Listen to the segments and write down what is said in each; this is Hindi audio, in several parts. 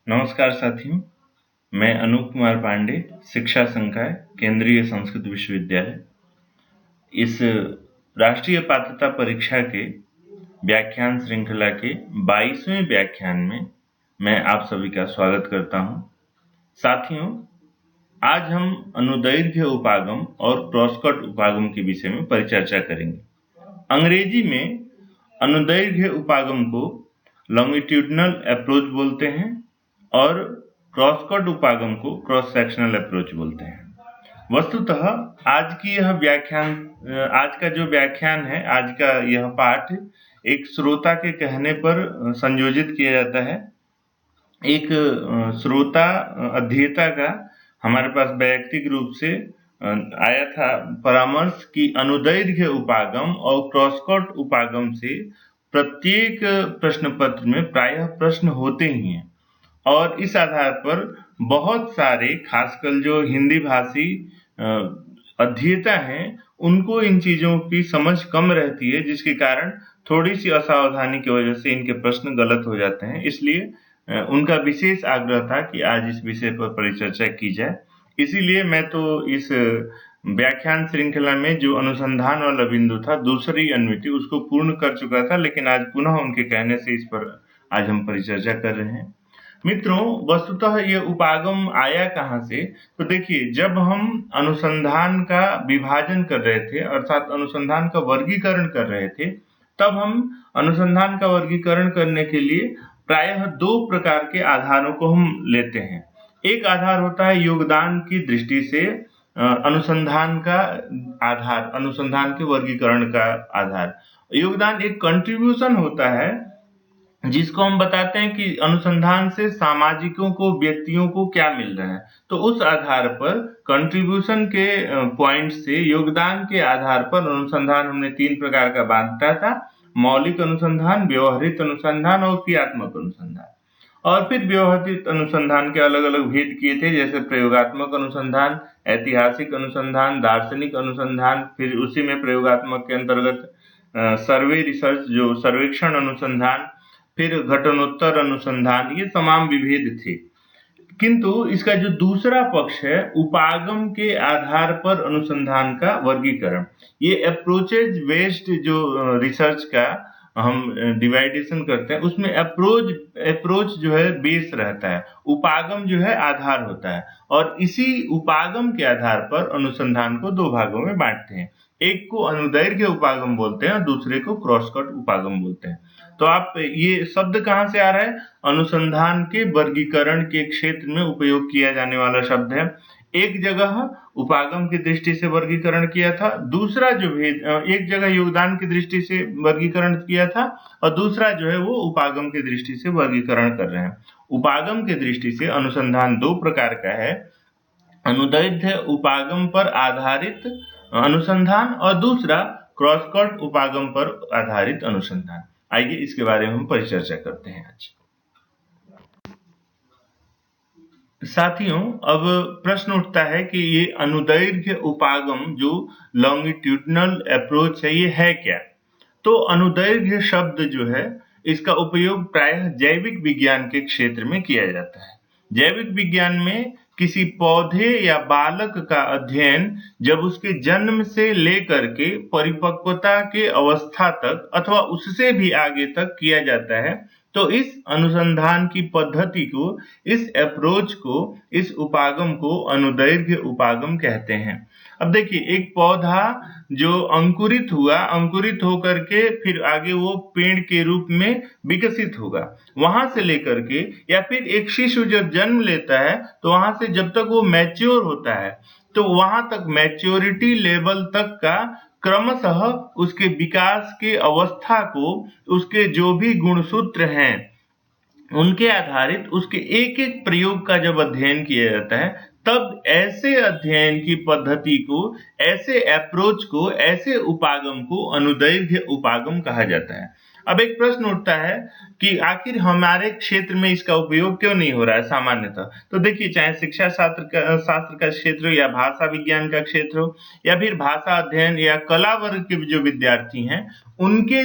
नमस्कार साथियों, मैं अनूप कुमार पांडे, शिक्षा संकाय, केंद्रीय संस्कृत विश्वविद्यालय। इस राष्ट्रीय पात्रता परीक्षा के व्याख्यान श्रृंखला के 22वें व्याख्यान में मैं आप सभी का स्वागत करता हूं। साथियों, आज हम अनुदैर्घ्य उपागम और क्रॉसकट उपागम के विषय में परिचर्चा करेंगे। अंग्रेजी में अनुदैर्घ्य उपागम को लॉन्गिट्यूडनल अप्रोच बोलते हैं और क्रॉसकट उपागम को क्रॉस सेक्शनल अप्रोच बोलते हैं। वस्तुतः आज का जो व्याख्यान है, आज का यह पाठ एक श्रोता के कहने पर संयोजित किया जाता है। एक श्रोता अध्येता का हमारे पास वैयक्तिक रूप से आया था परामर्श कि अनुदैर्घ्य उपागम और क्रॉसकट उपागम से प्रत्येक प्रश्न पत्र में प्रायः प्रश्न होते ही हैं और इस आधार पर बहुत सारे खासकर जो हिंदी भाषी अध्येता हैं उनको इन चीजों की समझ कम रहती है, जिसके कारण थोड़ी सी असावधानी की वजह से इनके प्रश्न गलत हो जाते हैं। इसलिए उनका विशेष आग्रह था कि आज इस विषय पर परिचर्चा की जाए। इसीलिए मैं तो इस व्याख्यान श्रृंखला में जो अनुसंधान वाला बिंदु था, दूसरी अनुमिति, उसको पूर्ण कर चुका था, लेकिन आज पुनः उनके कहने से इस पर आज हम परिचर्चा कर रहे हैं। मित्रों, वस्तुतः ये उपागम आया कहाँ से? तो देखिए, जब हम अनुसंधान का विभाजन कर रहे थे, अर्थात अनुसंधान का वर्गीकरण कर रहे थे, तब हम अनुसंधान का वर्गीकरण करने के लिए प्रायः दो प्रकार के आधारों को हम लेते हैं। एक आधार होता है योगदान की दृष्टि से अनुसंधान का आधार, अनुसंधान के वर्गीकरण का आधार। योगदान एक कंट्रीब्यूशन होता है जिसको हम बताते हैं कि अनुसंधान से सामाजिकों को, व्यक्तियों को क्या मिल रहा है। तो उस आधार पर कंट्रीब्यूशन के पॉइंट से, योगदान के आधार पर अनुसंधान हमने तीन प्रकार का बांटा था: मौलिक अनुसंधान, व्यवहारिक अनुसंधान और क्रियात्मक अनुसंधान। और फिर व्यवहारिक अनुसंधान के अलग अलग भेद किए थे, जैसे प्रयोगात्मक अनुसंधान, ऐतिहासिक अनुसंधान, दार्शनिक अनुसंधान, फिर उसी में प्रयोगात्मक के अंतर्गत सर्वे रिसर्च, जो सर्वेक्षण अनुसंधान, फिर घटनोत्तर अनुसंधान, ये तमाम विभेद थे। किंतु इसका जो दूसरा पक्ष है, उपागम के आधार पर अनुसंधान का वर्गीकरण, ये अप्रोचेज बेस्ड जो रिसर्च का हम डिवाइडेशन करते हैं, उसमें अप्रोच जो है बेस रहता है, उपागम जो है आधार होता है, और इसी उपागम के आधार पर अनुसंधान को दो भागों में बांटते हैं। एक को अनुदैर्घ्य उपागम बोलते हैं और दूसरे को क्रॉसकट उपागम बोलते हैं। तो आप ये शब्द कहाँ से आ रहा है? अनुसंधान के वर्गीकरण के क्षेत्र में उपयोग किया जाने वाला शब्द है। एक जगह उपागम की दृष्टि से वर्गीकरण किया था, दूसरा जो भेद, एक जगह योगदान की दृष्टि से वर्गीकरण किया था और दूसरा जो है वो उपागम की दृष्टि से वर्गीकरण कर रहे हैं। उपागम की दृष्टि से अनुसंधान दो प्रकार का है: अनुदैर्घ्य उपागम पर आधारित अनुसंधान और दूसरा क्रॉसकट उपागम पर आधारित अनुसंधान। आइए इसके बारे में हम परिचर्चा करते हैं आज। साथियों, अब प्रश्न उठता है कि ये अनुदैर्घ्य उपागम जो लॉन्गिट्यूडनल अप्रोच है, ये है क्या? तो अनुदैर्घ्य शब्द जो है, इसका उपयोग प्रायः जैविक विज्ञान के क्षेत्र में किया जाता है। जैविक विज्ञान में किसी पौधे या बालक का अध्ययन जब उसके जन्म से लेकर के परिपक्वता के अवस्था तक अथवा उससे भी आगे तक किया जाता है, तो इस अनुसंधान की पद्धति को, इस अप्रोच को, इस उपागम को अनुदैर्घ्य उपागम कहते हैं। अब देखिए, एक पौधा जो अंकुरित हुआ, अंकुरित होकर के फिर आगे वो पेड़ के रूप में विकसित होगा, वहां से लेकर के, या फिर एक शिशु जब जन्म लेता है तो वहां से जब तक वो मैच्योर होता है, तो वहां तक मैच्योरिटी लेवल तक का क्रमशः उसके विकास के अवस्था को, उसके जो भी गुणसूत्र हैं उनके आधारित उसके एक एक प्रयोग का जब अध्ययन किया जाता है, तब ऐसे अध्ययन की पद्धति को, ऐसे अप्रोच को, ऐसे उपागम को अनुदैर्घ्य उपागम कहा जाता है। अब एक प्रश्न उठता है कि आखिर हमारे क्षेत्र में इसका उपयोग क्यों नहीं हो रहा है सामान्यतः? तो देखिए, चाहे शिक्षा शास्त्र का क्षेत्र हो या भाषा विज्ञान का क्षेत्र हो या फिर भाषा अध्ययन या कला वर्ग के जो विद्यार्थी हैं, उनके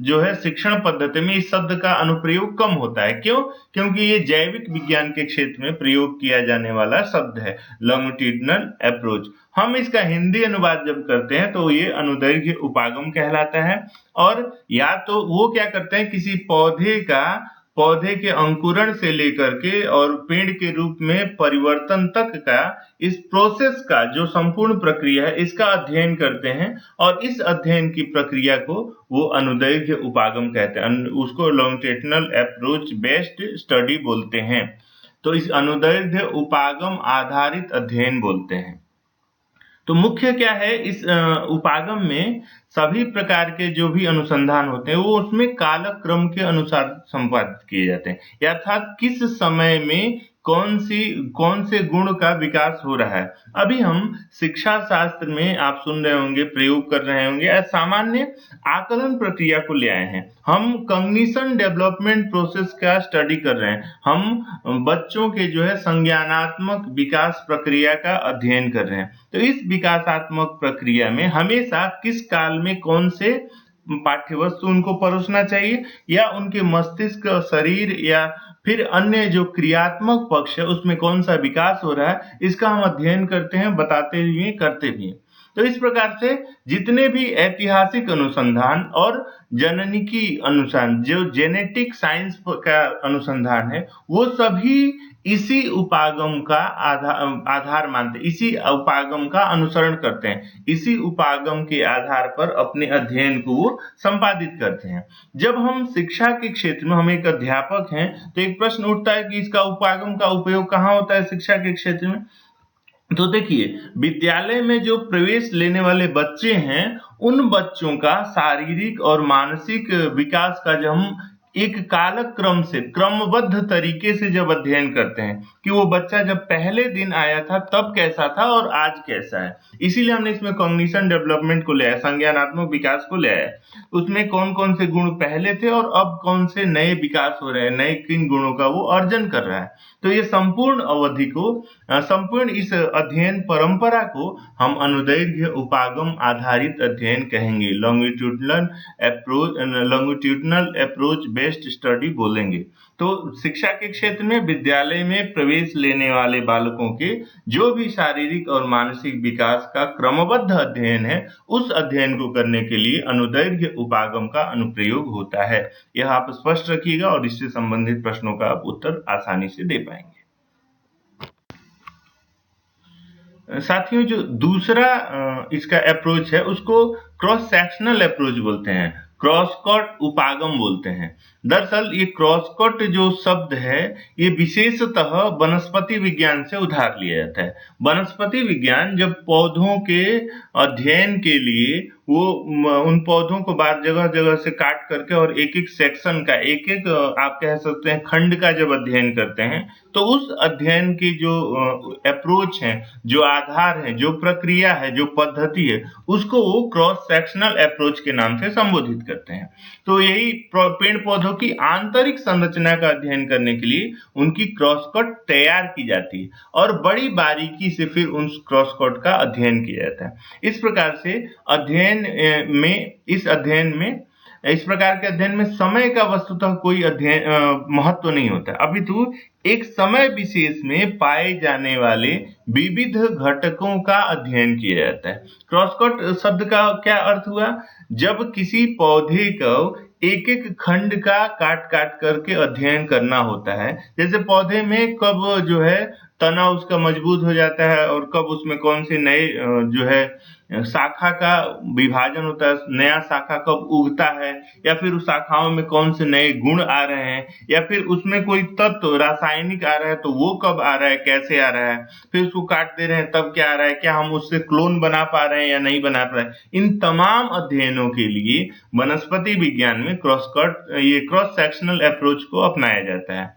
जो है शिक्षण पद्धति में इस शब्द का अनुप्रयोग कम होता है। क्यों? क्योंकि ये जैविक विज्ञान के क्षेत्र में प्रयोग किया जाने वाला शब्द है, लॉन्गिट्यूडिनल अप्रोच। हम इसका हिंदी अनुवाद जब करते हैं तो ये अनुदैर्घ्य उपागम कहलाता है। और या तो वो क्या करते हैं, किसी पौधे के अंकुरण से लेकर के और पेड़ के रूप में परिवर्तन तक का इस प्रोसेस का जो संपूर्ण प्रक्रिया है, इसका अध्ययन करते हैं और इस अध्ययन की प्रक्रिया को वो अनुदैर्घ्य उपागम कहते हैं। उसको लॉन्गिट्यूडिनल अप्रोच बेस्ड स्टडी बोलते हैं। तो इस अनुदैर्घ्य उपागम आधारित अध्ययन बोलते हैं। तो मुख्य क्या है, इस उपागम में सभी प्रकार के जो भी अनुसंधान होते हैं वो उसमें कालक्रम के अनुसार संपादित किए जाते हैं, अर्थात किस समय में कौन से गुण का विकास हो रहा है। अभी हम शिक्षा शास्त्र में आप सुन रहे होंगे, प्रयोग कर रहे होंगे या सामान्य आकलन प्रक्रिया को ले आए हैं। हम कॉग्निशन डेवलपमेंट प्रोसेस का स्टडी कर रहे हैं। हम बच्चों के जो है संज्ञानात्मक विकास प्रक्रिया का अध्ययन कर रहे हैं। तो इस विकासात्मक प्रक्रिया में हमेशा किस काल में कौन से पाठ्य वस्तु उनको परोसना चाहिए या उनके मस्तिष्क, शरीर या फिर अन्य जो क्रियात्मक पक्ष है उसमें कौन सा विकास हो रहा है, इसका हम अध्ययन करते हैं, बताते भी हैं, करते भी हैं। तो इस प्रकार से जितने भी ऐतिहासिक अनुसंधान और जननिकी अनुसंधान, जो जेनेटिक साइंस का अनुसंधान है, वो सभी इसी उपागम का आधार मानते हैं, इसी उपागम का अनुसरण करते हैं, इसी उपागम के आधार पर अपने अध्ययन को वो संपादित करते हैं। जब हम शिक्षा के क्षेत्र में हम एक अध्यापक हैं तो एक प्रश्न उठता है कि इसका उपागम का उपयोग कहाँ होता है शिक्षा के क्षेत्र में। तो देखिए, विद्यालय में जो प्रवेश लेने वाले बच्चे हैं, उन बच्चों का शारीरिक और मानसिक विकास का जब हम एक कालक्रम से क्रमबद्ध तरीके से जब अध्ययन करते हैं कि वो बच्चा जब पहले दिन आया था तब कैसा था और आज कैसा है, इसीलिए हमने इसमें कॉग्निशन डेवलपमेंट को ले आया, संज्ञानात्मक विकास को ले आया। उसमें कौन कौन से गुण पहले थे और अब कौन से नए विकास हो रहे हैं, नए किन गुणों का वो अर्जन कर रहा है। तो ये संपूर्ण अवधि को, संपूर्ण इस अध्ययन परंपरा को हम अनुदैर्घ्य उपागम आधारित अध्ययन कहेंगे, लॉन्गिट्यूडिनल अप्रोच बेस्ड स्टडी बोलेंगे। तो शिक्षा के क्षेत्र में विद्यालय में प्रवेश लेने वाले बालकों के जो भी शारीरिक और मानसिक विकास का क्रमबद्ध अध्ययन है, उस अध्ययन को करने के लिए अनुदैर्घ्य उपागम का अनुप्रयोग होता है। यह आप स्पष्ट रखिएगा और इससे संबंधित प्रश्नों का आप उत्तर आसानी से दे पाएंगे। साथियों, जो दूसरा इसका अप्रोच है उसको क्रॉस सेक्शनल अप्रोच बोलते हैं, क्रॉस कट उपागम बोलते हैं। दरअसल ये क्रॉस कट जो शब्द है ये विशेषतः वनस्पति विज्ञान से उधार लिया जाता है। वनस्पति विज्ञान जब पौधों के अध्ययन के लिए वो उन पौधों को बाहर जगह जगह से काट करके और एक एक सेक्शन का, एक एक आप कह सकते हैं खंड का जब अध्ययन करते हैं, तो उस अध्ययन की जो अप्रोच है, जो आधार है, जो प्रक्रिया है, जो पद्धति है, उसको वो क्रॉस सेक्शनल अप्रोच के नाम से संबोधित करते हैं। तो यही पेड़ पौधों की आंतरिक संरचना का अध्ययन करने के लिए उनकी क्रॉस कट तैयार की जाती है और बड़ी बारीकी से फिर उन क्रॉस कट का अध्ययन किया जाता है। इस प्रकार से इस प्रकार के अध्ययन में समय का वस्तुतः कोई महत्व नहीं होता, अपितु एक समय विशेष में पाए जाने वाले विविध घटकों का अध्ययन किया जाता है। क्रॉस कट शब्द का क्या अर्थ हुआ? जब किसी पौधे को एक एक खंड का काट काट करके अध्ययन करना होता है, जैसे पौधे में कब जो है तना उसका मजबूत हो जाता है और कब उसमें कौन से नए जो है शाखा का विभाजन होता है, नया शाखा कब उगता है, या फिर उस शाखाओं में कौन से नए गुण आ रहे हैं, या फिर उसमें कोई तत्व रासायनिक आ रहा है तो वो कब आ रहा है, कैसे आ रहा है, फिर उसको काट दे रहे हैं तब क्या आ रहा है, क्या हम उससे क्लोन बना पा रहे हैं या नहीं बना पा रहे हैं। इन तमाम अध्ययनों के लिए वनस्पति विज्ञान में क्रॉस सेक्शनल अप्रोच को अपनाया जाता है।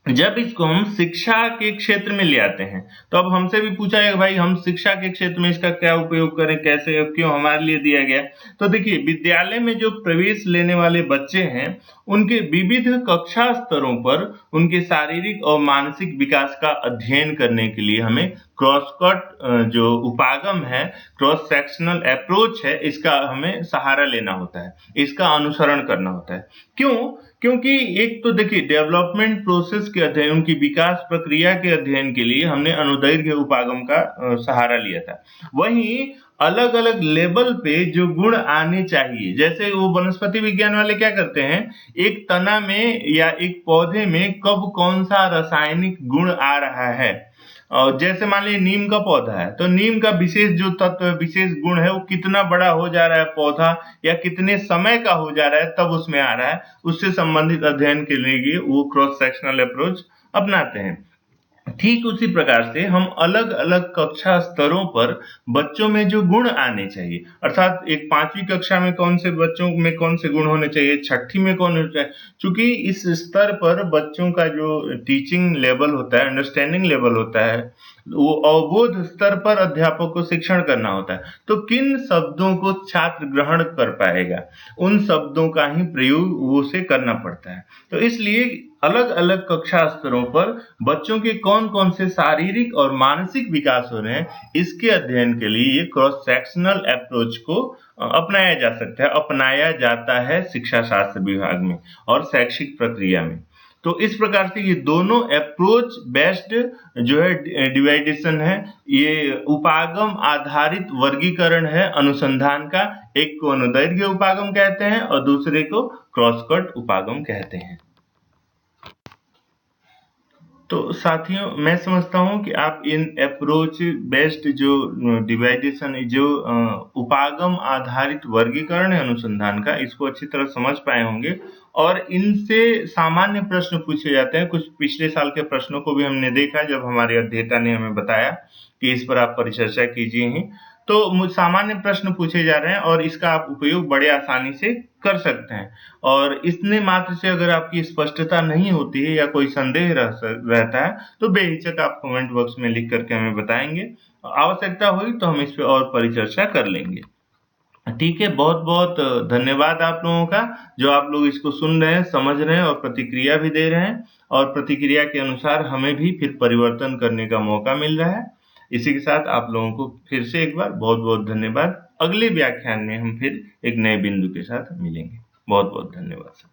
जब इसको हम शिक्षा के क्षेत्र में ले आते हैं, तो अब हमसे भी पूछा है भाई हम शिक्षा के क्षेत्र में इसका क्या उपयोग करें, कैसे और क्यों हमारे लिए दिया गया। तो देखिए विद्यालय में जो प्रवेश लेने वाले बच्चे हैं, उनके विविध कक्षा स्तरों पर उनके शारीरिक और मानसिक विकास का अध्ययन करने के लिए हमें क्रॉस कट जो उपागम है, क्रॉस सेक्शनल अप्रोच है, इसका हमें सहारा लेना होता है, इसका अनुसरण करना होता है। क्यों? क्योंकि एक तो देखिए डेवलपमेंट प्रोसेस के अध्ययन, उनकी विकास प्रक्रिया के अध्ययन के लिए हमने अनुदैर्घ्य उपागम का सहारा लिया था। वहीं अलग-अलग लेवल पे जो गुण आने चाहिए, जैसे वो वनस्पति विज्ञान वाले क्या करते हैं, एक तना में या एक पौधे में कब कौन-सा रासायनिक गुण आ रहा है, और जैसे मान लीजिए नीम का पौधा है, तो नीम का विशेष जो तत्व है, विशेष गुण है, वो कितना बड़ा हो जा रहा है पौधा या कितने समय का हो जा रहा है तब उसमें आ रहा है, उससे संबंधित अध्ययन के लिए वो क्रॉस सेक्शनल अप्रोच अपनाते हैं। ठीक उसी प्रकार से हम अलग-अलग कक्षा स्तरों पर बच्चों में जो गुण आने चाहिए, अर्थात एक 5वीं कक्षा में कौन से बच्चों में कौन से गुण होने चाहिए, छठी में कौन होना चाहिए, चूँकि इस स्तर पर बच्चों का जो टीचिंग लेवल होता है, अंडरस्टैंडिंग लेवल होता है, वो अवबोध स्तर पर अध्यापक को शिक्षण करना होता है। तो किन शब्दों को छात्र ग्रहण कर पाएगा, उन शब्दों का ही प्रयोग उसे करना पड़ता है। तो इसलिए अलग-अलग कक्षा स्तरों पर बच्चों के कौन-कौन से शारीरिक और मानसिक विकास हो रहे हैं, इसके अध्ययन के लिए ये क्रॉस सेक्शनल अप्रोच को अपनाया जा सकता है, अपनाया जाता है शिक्षा शास्त्र विभाग में और शैक्षिक प्रक्रिया में। तो इस प्रकार से ये दोनों अप्रोच बेस्ड जो है डिवाइडेशन है, ये उपागम आधारित वर्गीकरण है अनुसंधान का। एक को अनुदैर्घ्य उपागम कहते हैं और दूसरे को क्रॉस कट उपागम कहते हैं। तो साथियों मैं समझता हूँ कि आप इन अप्रोच बेस्ड जो डिवाइडेशन जो उपागम आधारित वर्गीकरण है अनुसंधान का, इसको अच्छी तरह समझ पाए होंगे और इनसे सामान्य प्रश्न पूछे जाते हैं। कुछ पिछले साल के प्रश्नों को भी हमने देखा जब हमारे अध्येता ने हमें बताया कि इस पर आप परिचर्चा कीजिए ही। तो सामान्य प्रश्न पूछे जा रहे हैं और इसका आप उपयोग बड़े आसानी से कर सकते हैं। और इतने मात्र से अगर आपकी स्पष्टता नहीं होती है या कोई संदेह रहता है, तो बेहिचक आप कमेंट बॉक्स में लिख करके हमें बताएँगे। आवश्यकता हुई तो हम इस पे और परिचर्चा कर लेंगे। ठीक है, बहुत-बहुत धन्यवाद आप लोगों का, जो आप लोग इसको सुन रहे हैं, समझ रहे हैं और प्रतिक्रिया भी दे रहे हैं और प्रतिक्रिया के अनुसार हमें भी फिर परिवर्तन करने का मौका मिल रहा है। इसी के साथ आप लोगों को फिर से एक बार बहुत-बहुत धन्यवाद। अगले व्याख्यान में हम फिर एक नए बिंदु के साथ मिलेंगे। बहुत-बहुत धन्यवाद।